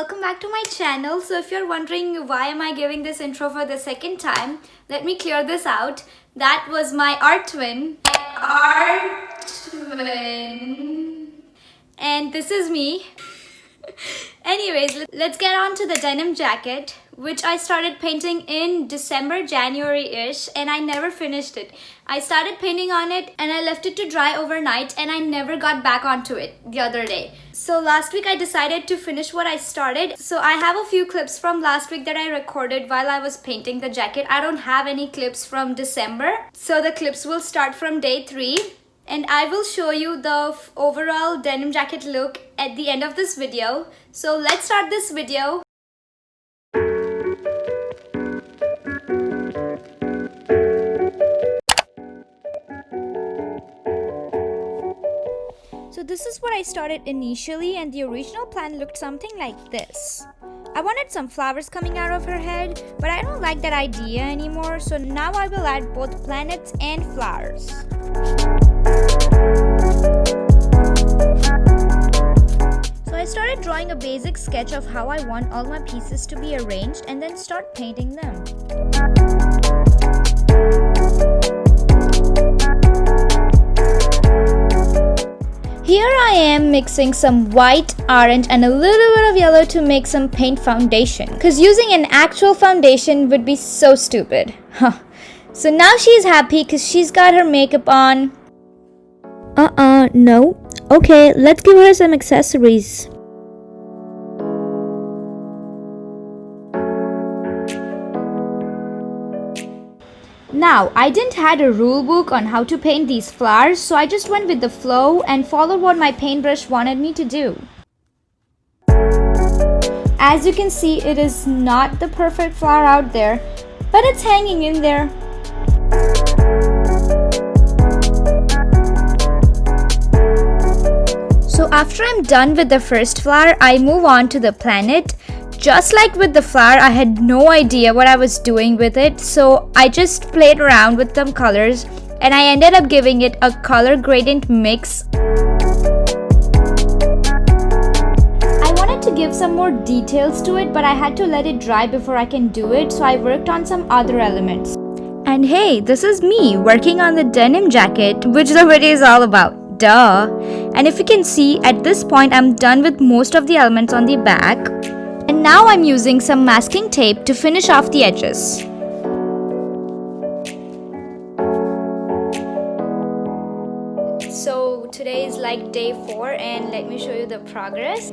welcome back to my channel. So if you're wondering why am I giving this intro for the second time, let me clear this out. That was my art twin. And this is me. Anyways, let's get on to the denim jacket, which I started painting in December, January-ish, and I never finished it. I started painting on it and I left it to dry overnight, and I never got back onto it the other day. So last week I decided to finish what I started. So I have a few clips from last week that I recorded while I was painting the jacket. I don't have any clips from December. So the clips will start from day 3. And I will show you the overall denim jacket look at the end of this video. So let's start this video. So this is what I started initially, and the original plan looked something like this. I wanted some flowers coming out of her head, but I don't like that idea anymore, so now I will add both planets and flowers. So I started drawing a basic sketch of how I want all my pieces to be arranged and then start painting them. Here I am mixing some white, orange and a little bit of yellow to make some paint foundation, because using an actual foundation would be so stupid. So now she's happy because she's got her makeup on. No. Okay, let's give her some accessories. Now, I didn't had a rule book on how to paint these flowers, so I just went with the flow and followed what my paintbrush wanted me to do. As you can see, it is not the perfect flower out there, but it's hanging in there. So after I'm done with the first flower, I move on to the planet. Just like with the flower, I had no idea what I was doing with it, so I just played around with some colors and I ended up giving it a color gradient mix. I wanted to give some more details to it, but I had to let it dry before I can do it, so I worked on some other elements. And hey, this is me working on the denim jacket, which the video is all about. Duh! And if you can see, at this point I'm done with most of the elements on the back. And now I'm using some masking tape to finish off the edges. So today is like day 4 and let me show you the progress.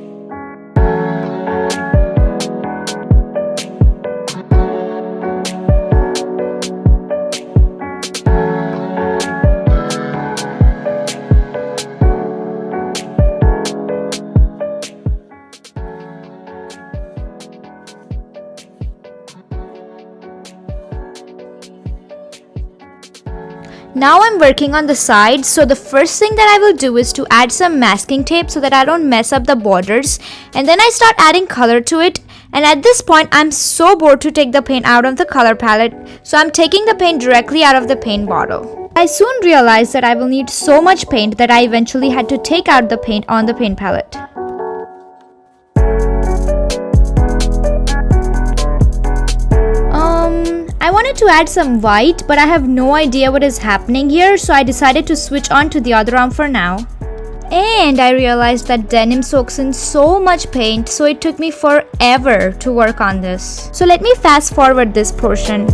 Now I'm working on the sides, so the first thing that I will do is to add some masking tape so that I don't mess up the borders, and then I start adding color to it. And at this point I'm so bored to take the paint out of the color palette, so I'm taking the paint directly out of the paint bottle. I soon realized that I will need so much paint that I eventually had to take out the paint on the paint palette. I wanted to add some white, but I have no idea what is happening here, so I decided to switch on to the other arm for now. And I realized that denim soaks in so much paint, so it took me forever to work on this. So let me fast forward this portion.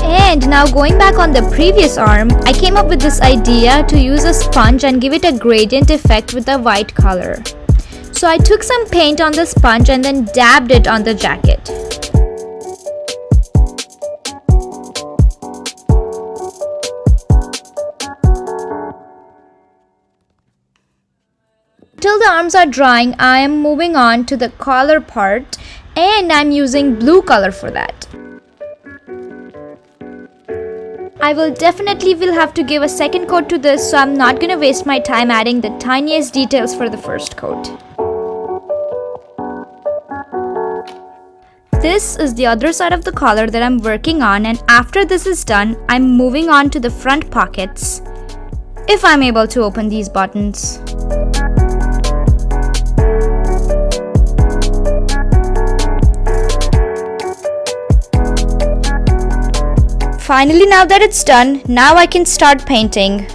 And now going back on the previous arm, I came up with this idea to use a sponge and give it a gradient effect with the white color. So I took some paint on the sponge and then dabbed it on the jacket. Till the arms are drying, I am moving on to the collar part, and I'm using blue color for that. I will definitely have to give a second coat to this, so I'm not gonna waste my time adding the tiniest details for the first coat. This is the other side of the collar that I'm working on, and after this is done, I'm moving on to the front pockets. if I'm able to open these buttons. Finally, now that it's done, now I can start painting.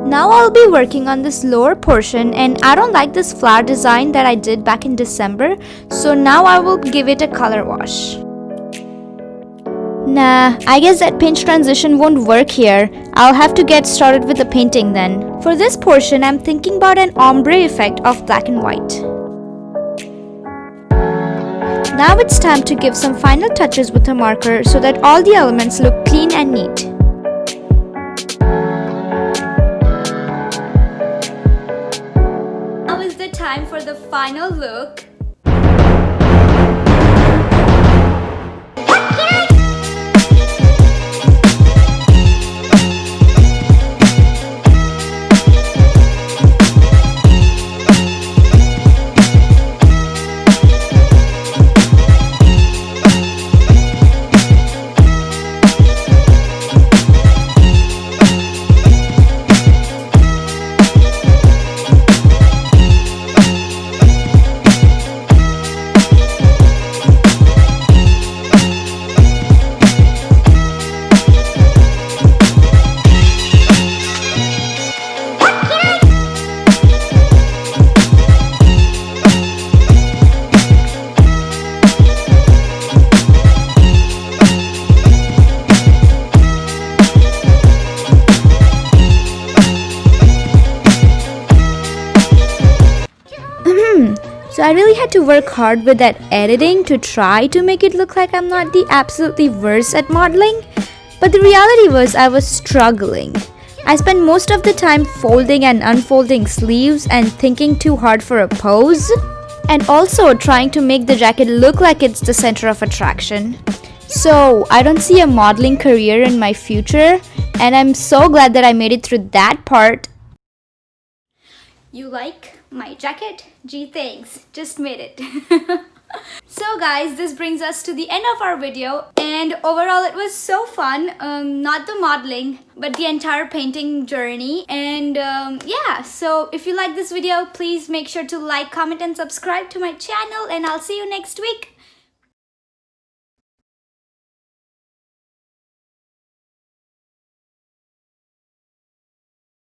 Now I'll be working on this lower portion, and I don't like this flower design that I did back in December, so now I will give it a color wash. Nah, I guess that paint transition won't work here. I'll have to get started with the painting then. For this portion, I'm thinking about an ombre effect of black and white. Now it's time to give some final touches with a marker so that all the elements look clean and neat. Now is the time for the final look. So I really had to work hard with that editing to try to make it look like I'm not the absolutely worst at modeling. But the reality was I was struggling. I spent most of the time folding and unfolding sleeves and thinking too hard for a pose. And also trying to make the jacket look like it's the center of attraction. So I don't see a modeling career in my future, and I'm so glad that I made it through that part. You like my jacket? Gee, thanks. Just made it. So guys, this brings us to the end of our video, and overall it was so fun. Not the modeling, but the entire painting journey. And yeah, so if you like this video, please make sure to like, comment and subscribe to my channel, and I'll see you next week.